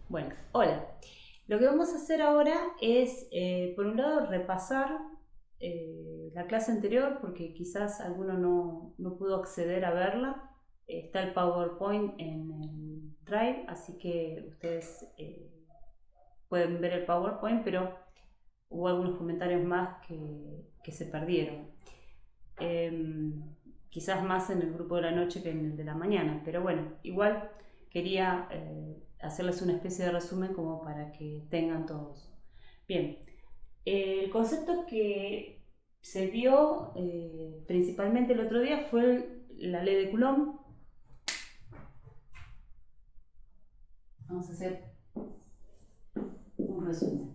Bueno, hola. Lo que vamos a hacer ahora es, por un lado, repasar la clase anterior, porque quizás alguno no pudo acceder a verla. Está el PowerPoint en el Drive, así que ustedes pueden ver el PowerPoint, pero hubo algunos comentarios más que se perdieron. Quizás más en el grupo de la noche que en el de la mañana, pero bueno, igual quería hacerles una especie de resumen como para que tengan todos. Bien, el concepto que se vio principalmente el otro día fue la ley de Coulomb. Vamos a hacer un resumen.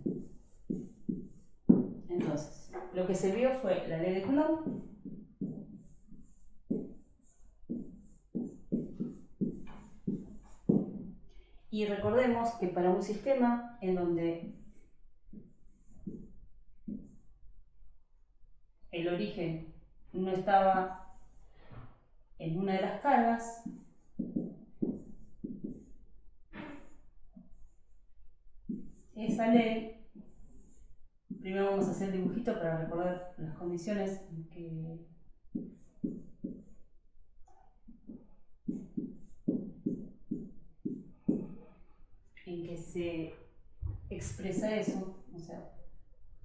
Entonces, lo que se vio fue la ley de Coulomb, y recordemos que para un sistema en donde el origen no estaba en una de las cargas, esa ley, primero vamos a hacer el dibujito para recordar las condiciones en que se expresa eso. O sea,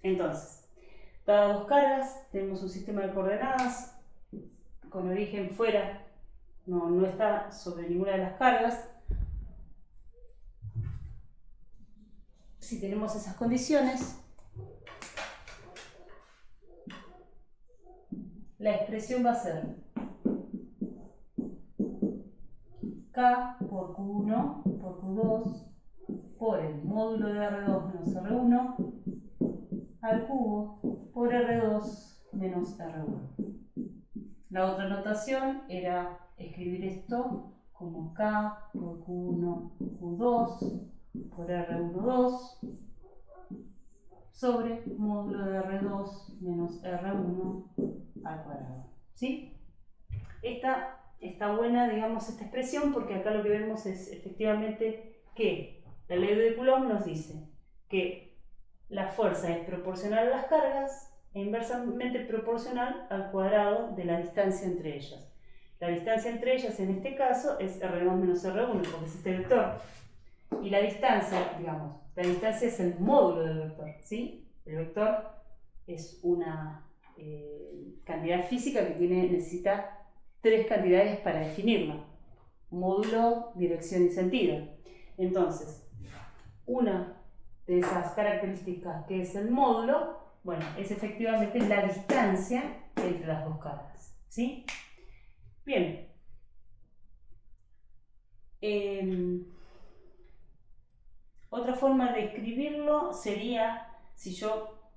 entonces, dadas dos cargas, tenemos un sistema de coordenadas con origen fuera, no está sobre ninguna de las cargas. Si tenemos esas condiciones, la expresión va a ser K por Q1 por Q2 por el módulo de R2 menos R1 al cubo por R2 menos R1. La otra notación era escribir esto como K por Q1 Q2 por R12 sobre módulo de R2 menos R1 al cuadrado. ¿Sí? Esta está buena, digamos, esta expresión, porque acá lo que vemos es efectivamente que la ley de Coulomb nos dice que la fuerza es proporcional a las cargas e inversamente proporcional al cuadrado de la distancia entre ellas. La distancia entre ellas en este caso es R2 menos R1, porque es este vector. Y la distancia, digamos, la distancia es el módulo del vector, ¿sí? El vector es una cantidad física que necesita tres cantidades para definirla: módulo, dirección y sentido. Entonces, una de esas características, que es el módulo, bueno, es efectivamente la distancia entre las dos cargas, ¿sí? Bien. Otra forma de escribirlo sería, si yo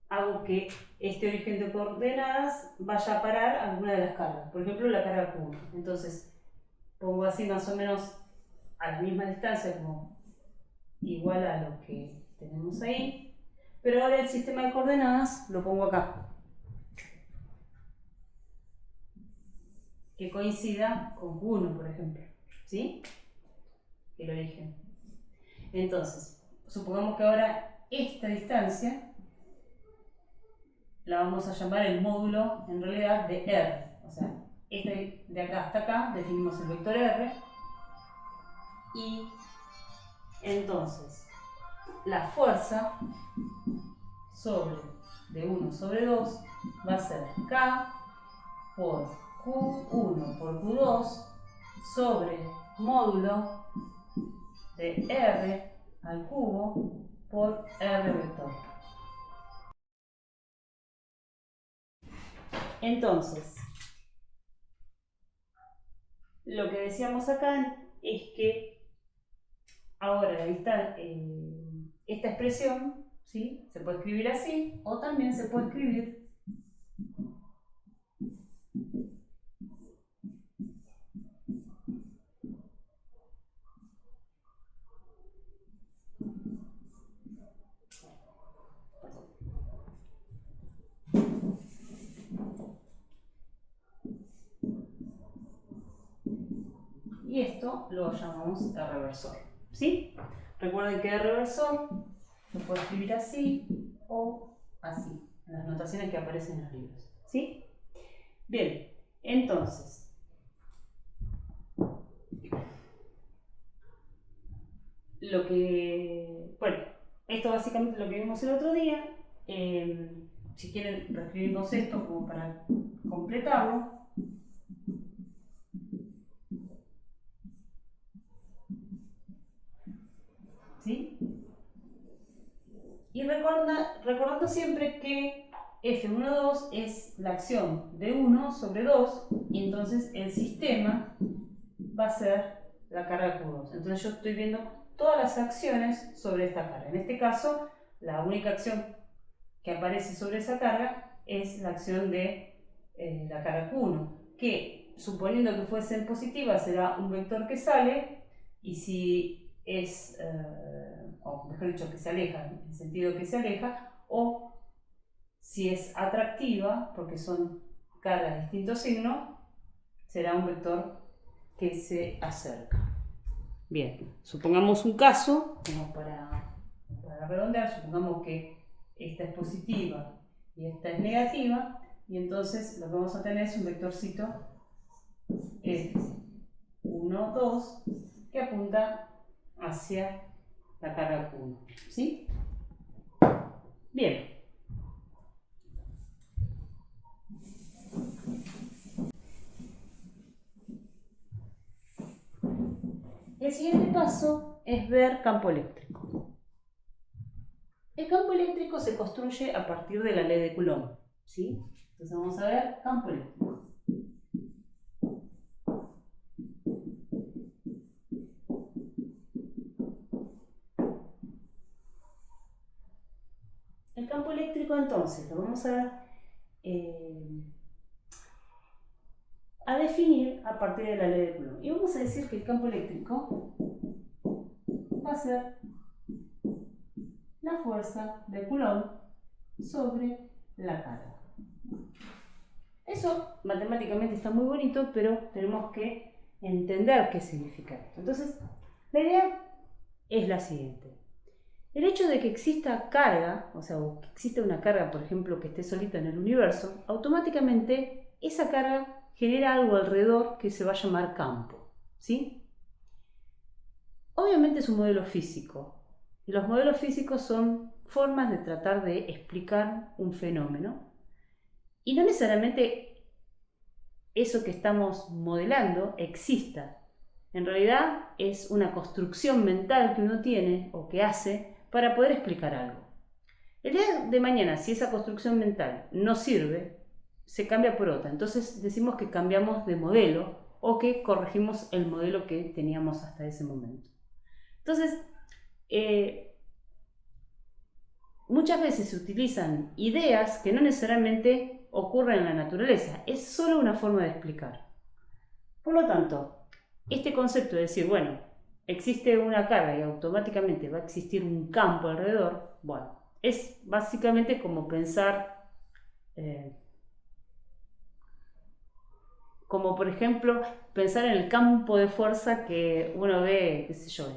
hago que este origen de coordenadas vaya a parar a alguna de las cargas, por ejemplo la carga Q1. Entonces pongo así más o menos a la misma distancia, como igual a lo que tenemos ahí, pero ahora el sistema de coordenadas lo pongo acá, que coincida con Q1, por ejemplo, ¿sí? El origen. Entonces, supongamos que ahora esta distancia la vamos a llamar el módulo, en realidad, de R. O sea, este de acá hasta acá definimos el vector R, y entonces la fuerza sobre de 1 sobre 2 va a ser K por Q1 por Q2 sobre módulo de R al cubo por R vector. Entonces, lo que decíamos acá es que ahora esta expresión, ¿sí?, se puede escribir así, o también se puede escribir y esto lo llamamos el reversor. ¿sí? Recuerden que R versor lo puedo escribir así o así, en las notaciones que aparecen en los libros, ¿sí? Bien, entonces, bueno, esto básicamente es lo que vimos el otro día. Si quieren, reescribimos esto como para completarlo. ¿Sí? Y recordando siempre que F12 es la acción de 1 sobre 2, y entonces el sistema va a ser la carga Q2. Entonces yo estoy viendo todas las acciones sobre esta carga. En este caso, la única acción que aparece sobre esa carga es la acción de la carga Q1, que suponiendo que fuese positiva será un vector que sale, y si es, o mejor dicho, que se aleja, en el sentido que se aleja, o si es atractiva, porque son cargas de distinto signo, será un vector que se acerca. Bien, supongamos un caso, como para redondear, supongamos que esta es positiva y esta es negativa, y entonces lo que vamos a tener es un vectorcito F1, 2, que apunta hacia la carga Q1, ¿sí? Bien. El siguiente paso es ver campo eléctrico. El campo eléctrico se construye a partir de la ley de Coulomb, ¿sí? Entonces vamos a ver campo eléctrico. El campo eléctrico entonces lo vamos a definir a partir de la ley de Coulomb. Y vamos a decir que el campo eléctrico va a ser la fuerza de Coulomb sobre la carga. Eso matemáticamente está muy bonito, pero tenemos que entender qué significa esto. Entonces, la idea es la siguiente. El hecho de que exista carga, o sea, que exista una carga, por ejemplo, que esté solita en el universo, automáticamente esa carga genera algo alrededor que se va a llamar campo, ¿sí? Obviamente es un modelo físico, y los modelos físicos son formas de tratar de explicar un fenómeno, y no necesariamente eso que estamos modelando exista. En realidad es una construcción mental que uno tiene o que hace para poder explicar algo. El día de mañana, si esa construcción mental no sirve, se cambia por otra. Entonces decimos que cambiamos de modelo o que corregimos el modelo que teníamos hasta ese momento. Entonces, muchas veces se utilizan ideas que no necesariamente ocurren en la naturaleza. Es solo una forma de explicar. Por lo tanto, este concepto de decir, bueno, existe una carga y automáticamente va a existir un campo alrededor, bueno, es básicamente como pensar, como por ejemplo, pensar en el campo de fuerza que uno ve, qué sé yo,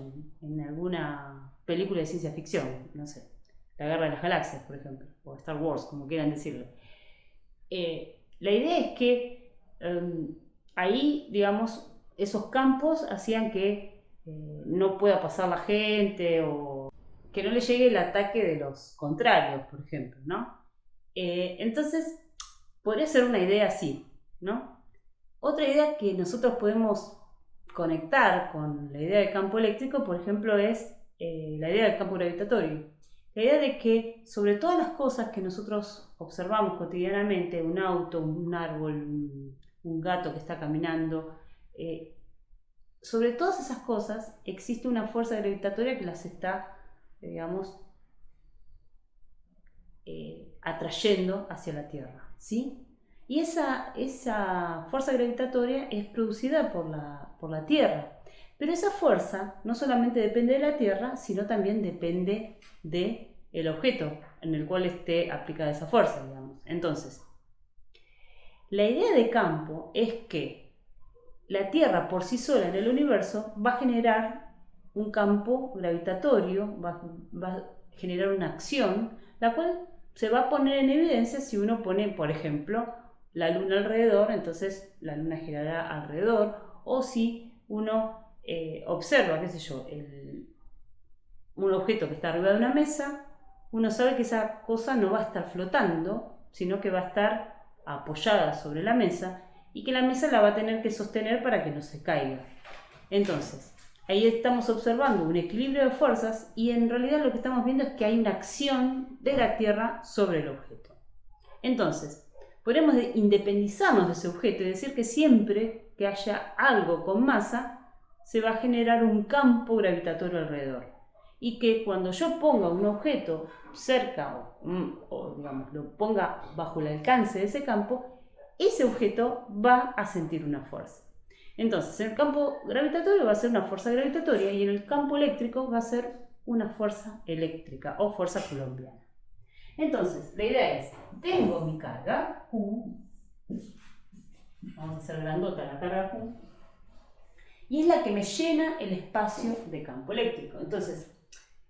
en alguna película de ciencia ficción, no sé, La Guerra de las Galaxias, por ejemplo, o Star Wars, como quieran decirlo. La idea es que ahí, digamos, esos campos hacían que no pueda pasar la gente o que no le llegue el ataque de los contrarios, por ejemplo, ¿no? Entonces, podría ser una idea así, ¿no? Otra idea que nosotros podemos conectar con la idea del campo eléctrico, por ejemplo, es la idea del campo gravitatorio. La idea de que sobre todas las cosas que nosotros observamos cotidianamente, un auto, un árbol, un gato que está caminando, sobre todas esas cosas existe una fuerza gravitatoria que las está, digamos, atrayendo hacia la Tierra, ¿sí? Y esa fuerza gravitatoria es producida por la Tierra. Pero esa fuerza no solamente depende de la Tierra, sino también depende del objeto en el cual esté aplicada esa fuerza, digamos. Entonces, la idea de campo es que la Tierra por sí sola en el universo va a generar un campo gravitatorio, va a generar una acción, la cual se va a poner en evidencia si uno pone, por ejemplo, la luna alrededor, entonces la luna girará alrededor, o si uno observa, qué sé yo, un objeto que está arriba de una mesa, uno sabe que esa cosa no va a estar flotando, sino que va a estar apoyada sobre la mesa y que la mesa la va a tener que sostener para que no se caiga. Entonces, ahí estamos observando un equilibrio de fuerzas y en realidad lo que estamos viendo es que hay una acción de la Tierra sobre el objeto. Entonces, podemos independizarnos de ese objeto y decir que siempre que haya algo con masa, se va a generar un campo gravitatorio alrededor. Y que cuando yo ponga un objeto cerca o digamos, lo ponga bajo el alcance de ese campo, ese objeto va a sentir una fuerza. Entonces, en el campo gravitatorio va a ser una fuerza gravitatoria y en el campo eléctrico va a ser una fuerza eléctrica o fuerza coulombiana. Entonces, la idea es, tengo mi carga, Q, vamos a hacer grandota la carga Q, y es la que me llena el espacio de campo eléctrico. Entonces,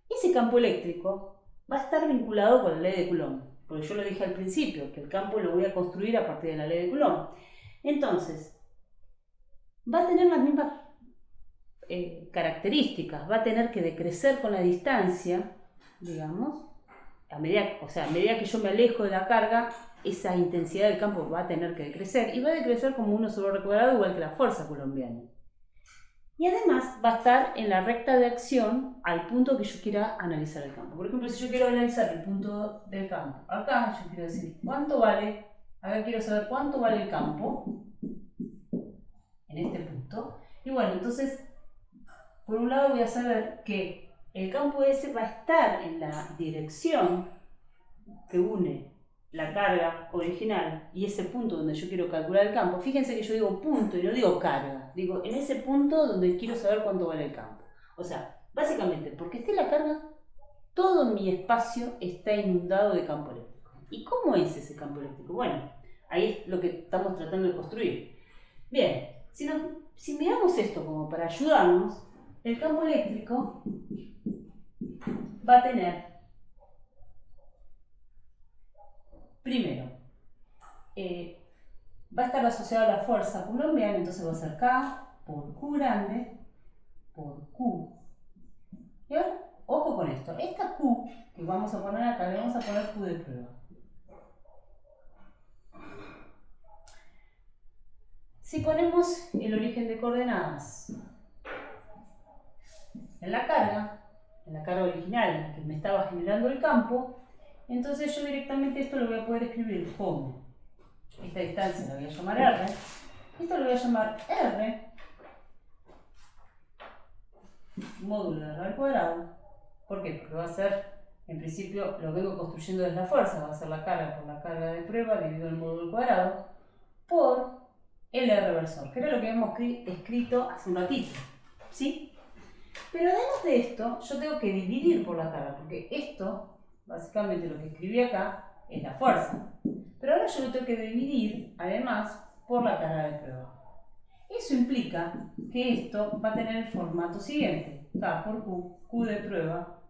ese campo eléctrico va a estar vinculado con la ley de Coulomb, porque yo lo dije al principio, que el campo lo voy a construir a partir de la ley de Coulomb. Entonces, va a tener las mismas características, va a tener que decrecer con la distancia, digamos, a medida que yo me alejo de la carga, esa intensidad del campo va a tener que decrecer, y va a decrecer como 1 sobre r cuadrado, igual que la fuerza coulombiana. Y además va a estar en la recta de acción al punto que yo quiera analizar el campo. Por ejemplo, si yo quiero analizar el punto del campo, acá yo quiero decir cuánto vale, acá quiero saber cuánto vale el campo en este punto. Y bueno, entonces, por un lado voy a saber que el campo S va a estar en la dirección que une la carga original y ese punto donde yo quiero calcular el campo. Fíjense que yo digo punto y no digo carga. Digo en ese punto donde quiero saber cuánto vale el campo. O sea, básicamente, porque esté la carga, todo mi espacio está inundado de campo eléctrico. ¿Y cómo es ese campo eléctrico? Bueno, ahí es lo que estamos tratando de construir. Bien, si miramos esto como para ayudarnos, el campo eléctrico va a tener, primero, va a estar asociado a la fuerza coulombiana, entonces va a ser K por Q grande por Q. Y ahora, ojo con esto, esta Q que vamos a poner acá, le vamos a poner Q de prueba. Si ponemos el origen de coordenadas en la carga original, en la que me estaba generando el campo, entonces yo directamente esto lo voy a poder escribir como, esta distancia la voy a llamar R, esto lo voy a llamar R, módulo de R al cuadrado. ¿Por qué? Porque va a ser, en principio, lo vengo construyendo desde la fuerza, va a ser la carga por la carga de prueba dividido el módulo al cuadrado por el R versor, que era lo que hemos escrito hace un ratito, ¿sí? Pero además de esto, yo tengo que dividir por la carga, porque esto, básicamente lo que escribí acá, es la fuerza. Pero ahora yo lo tengo que dividir, además, por la carga de prueba. Eso implica que esto va a tener el formato siguiente. K por Q, Q de prueba,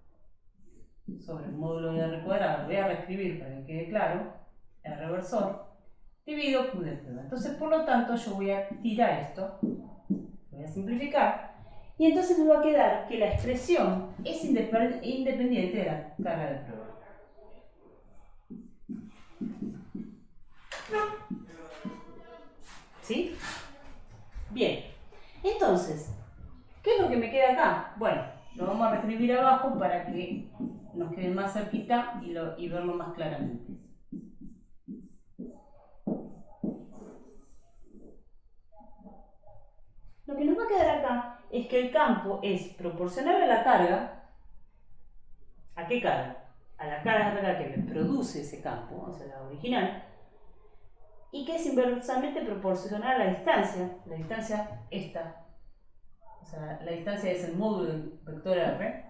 sobre el módulo de R cuadrado. Voy a reescribir para que quede claro, R versor, dividido Q de prueba. Entonces, por lo tanto, yo voy a tirar esto, voy a simplificar, y entonces me va a quedar que la expresión es independiente de la carga de prueba. ¿Sí? Bien. Entonces, ¿qué es lo que me queda acá? Bueno, lo vamos a reescribir abajo para que nos quede más cerquita y verlo más claramente. Lo que nos va a quedar acá es que el campo es proporcional a la carga. ¿A qué carga? A la carga que me produce ese campo, o sea, la original, y que es inversamente proporcional a la distancia esta. O sea, la distancia es el módulo del vector R.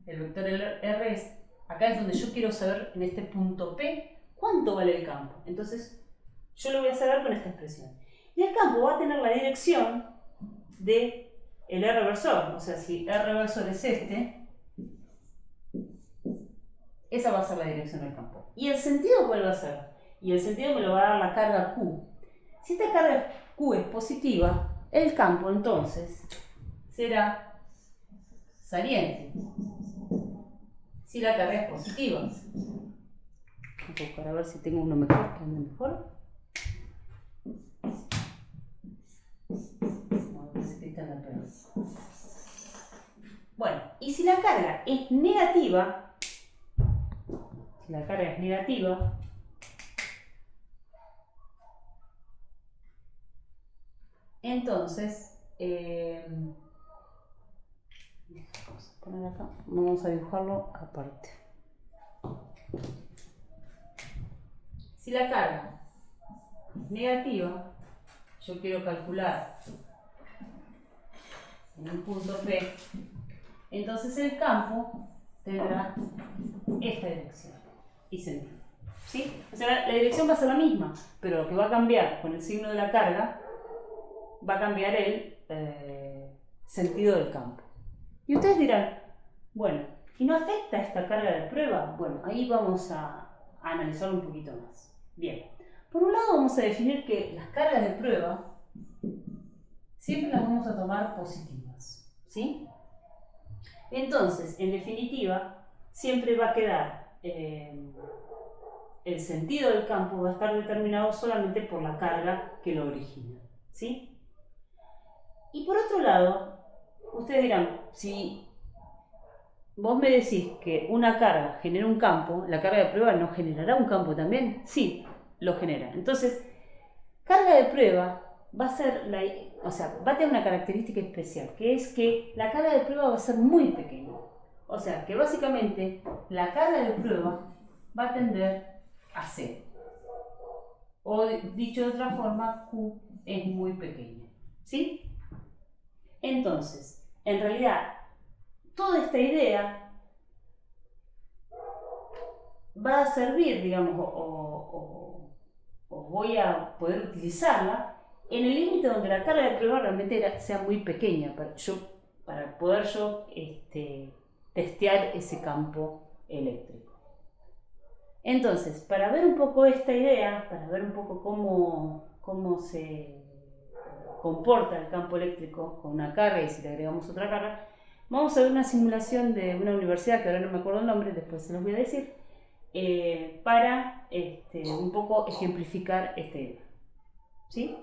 El vector R es, acá es donde yo quiero saber en este punto P cuánto vale el campo. Entonces, yo lo voy a saber con esta expresión. Y el campo va a tener la dirección de el R versor. O sea, si R versor es esa va a ser la dirección del campo. ¿Y el sentido cuál va a ser? Y el sentido me lo va a dar la carga Q. Si esta carga Q es positiva, el campo entonces será saliente. Si la carga es positiva. Voy a buscar a ver si tengo uno mejor que ande mejor. Bueno, y si la carga es negativa, entonces vamos a poner acá, vamos a dibujarlo aparte. Si la carga es negativa, yo quiero calcular en un punto P, entonces el campo tendrá esta dirección y sentido. ¿Sí? O sea, la dirección va a ser la misma, pero lo que va a cambiar con el signo de la carga va a cambiar el sentido del campo. Y ustedes dirán, bueno, ¿y no afecta esta carga de prueba? Bueno, ahí vamos a analizarlo un poquito más. Bien, por un lado vamos a definir que las cargas de prueba siempre las vamos a tomar positivas, ¿sí? Entonces, en definitiva, siempre va a quedar el sentido del campo va a estar determinado solamente por la carga que lo origina, ¿sí? Y por otro lado, ustedes dirán, si vos me decís que una carga genera un campo, ¿la carga de prueba no generará un campo también? Sí, lo genera. Entonces, carga de prueba va a ser va a tener una característica especial, que es que la carga de prueba va a ser muy pequeña. O sea, que básicamente la carga de prueba va a tender a cero. O dicho de otra forma, Q es muy pequeña. ¿Sí? Entonces, en realidad, toda esta idea va a servir, digamos, o voy a poder utilizarla en el límite donde la carga de prueba realmente sea muy pequeña, para poder yo testear ese campo eléctrico. Entonces, para ver un poco esta idea, para ver un poco cómo se comporta el campo eléctrico con una carga y si le agregamos otra carga, vamos a ver una simulación de una universidad, que ahora no me acuerdo el nombre, después se los voy a decir, para un poco ejemplificar esta idea. ¿Sí?